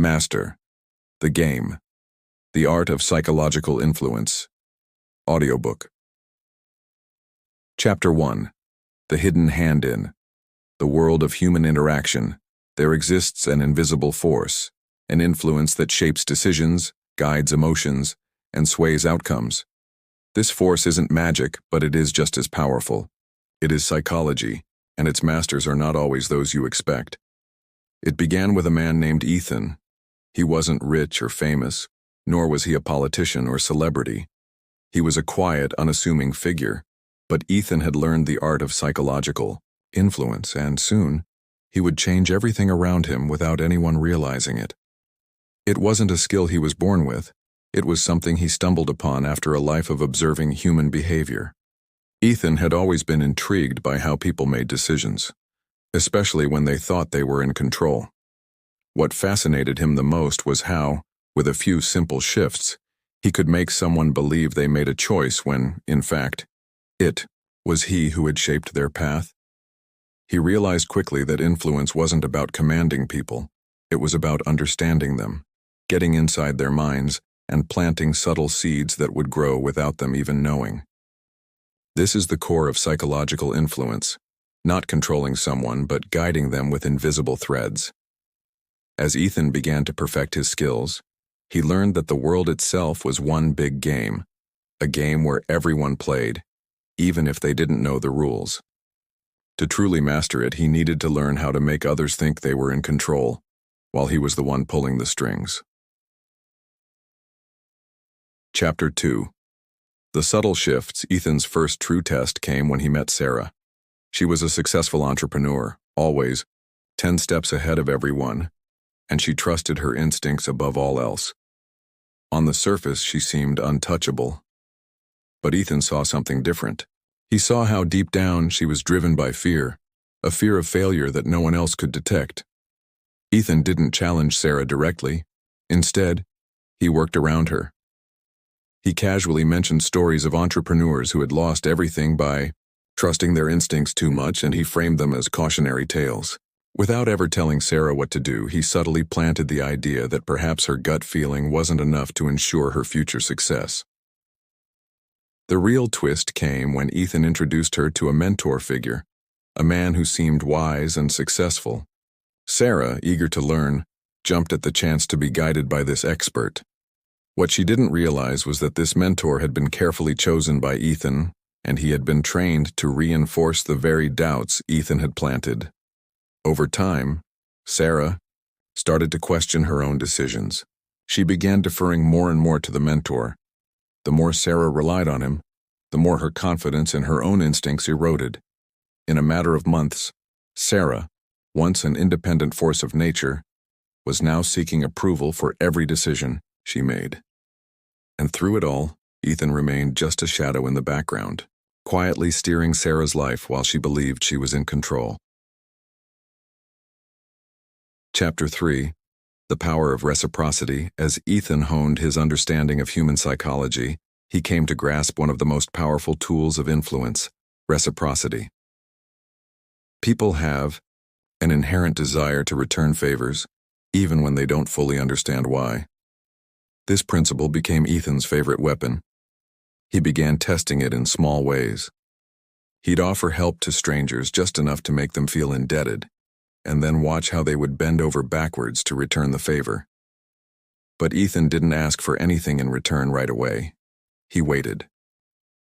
Master. The Game. The Art of Psychological Influence. Audiobook. Chapter 1. The Hidden Hand in. The world of human interaction. There exists an invisible force, an influence that shapes decisions, guides emotions, and sways outcomes. This force isn't magic, but it is just as powerful. It is psychology, and its masters are not always those you expect. It began with a man named Ethan. He wasn't rich or famous, nor was he a politician or celebrity. He was a quiet, unassuming figure, but Ethan had learned the art of psychological influence, and soon, he would change everything around him without anyone realizing it. It wasn't a skill he was born with. It was something he stumbled upon after a life of observing human behavior. Ethan had always been intrigued by how people made decisions, especially when they thought they were in control. What fascinated him the most was how, with a few simple shifts, he could make someone believe they made a choice when, in fact, it was he who had shaped their path. He realized quickly that influence wasn't about commanding people. It was about understanding them, getting inside their minds, and planting subtle seeds that would grow without them even knowing. This is the core of psychological influence, not controlling someone but guiding them with invisible threads. As Ethan began to perfect his skills, he learned that the world itself was one big game, a game where everyone played, even if they didn't know the rules. To truly master it, he needed to learn how to make others think they were in control, while he was the one pulling the strings. Chapter 2. The subtle shifts. Ethan's first true test came when he met Sarah. She was a successful entrepreneur, always 10 steps ahead of everyone, and she trusted her instincts above all else. On the surface, she seemed untouchable. But Ethan saw something different. He saw how deep down she was driven by fear, a fear of failure that no one else could detect. Ethan didn't challenge Sarah directly. Instead, he worked around her. He casually mentioned stories of entrepreneurs who had lost everything by trusting their instincts too much, and he framed them as cautionary tales. Without ever telling Sarah what to do, he subtly planted the idea that perhaps her gut feeling wasn't enough to ensure her future success. The real twist came when Ethan introduced her to a mentor figure, a man who seemed wise and successful. Sarah, eager to learn, jumped at the chance to be guided by this expert. What she didn't realize was that this mentor had been carefully chosen by Ethan, and he had been trained to reinforce the very doubts Ethan had planted. Over time, Sarah started to question her own decisions. She began deferring more and more to the mentor. The more Sarah relied on him, the more her confidence in her own instincts eroded. In a matter of months, Sarah, once an independent force of nature, was now seeking approval for every decision she made. And through it all, Ethan remained just a shadow in the background, quietly steering Sarah's life while she believed she was in control. Chapter 3. The Power of Reciprocity. As Ethan honed his understanding of human psychology, he came to grasp one of the most powerful tools of influence: reciprocity. People have an inherent desire to return favors, even when they don't fully understand why. This principle became Ethan's favorite weapon. He began testing it in small ways. He'd offer help to strangers just enough to make them feel indebted, and then watch how they would bend over backwards to return the favor. But Ethan didn't ask for anything in return right away. He waited.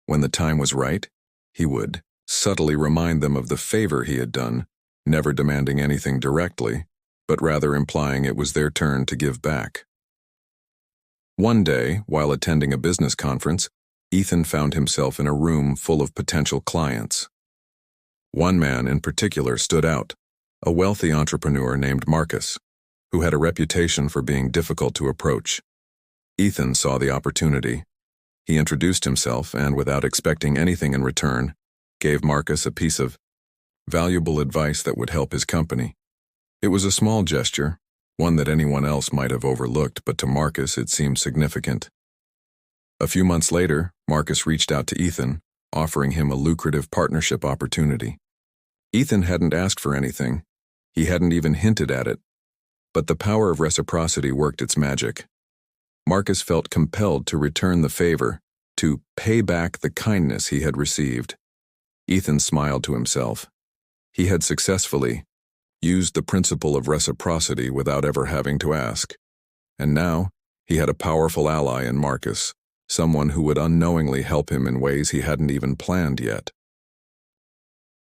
When the time was right, he would subtly remind them of the favor he had done, never demanding anything directly, but rather implying it was their turn to give back. One day, while attending a business conference, Ethan found himself in a room full of potential clients. One man in particular stood out, a wealthy entrepreneur named Marcus, who had a reputation for being difficult to approach. Ethan saw the opportunity. He introduced himself and, without expecting anything in return, gave Marcus a piece of valuable advice that would help his company. It was a small gesture, one that anyone else might have overlooked, but to Marcus it seemed significant. A few months later, Marcus reached out to Ethan, offering him a lucrative partnership opportunity. Ethan hadn't asked for anything. He hadn't even hinted at it. But the power of reciprocity worked its magic. Marcus felt compelled to return the favor, to pay back the kindness he had received. Ethan smiled to himself. He had successfully used the principle of reciprocity without ever having to ask. And now, he had a powerful ally in Marcus, someone who would unknowingly help him in ways he hadn't even planned yet.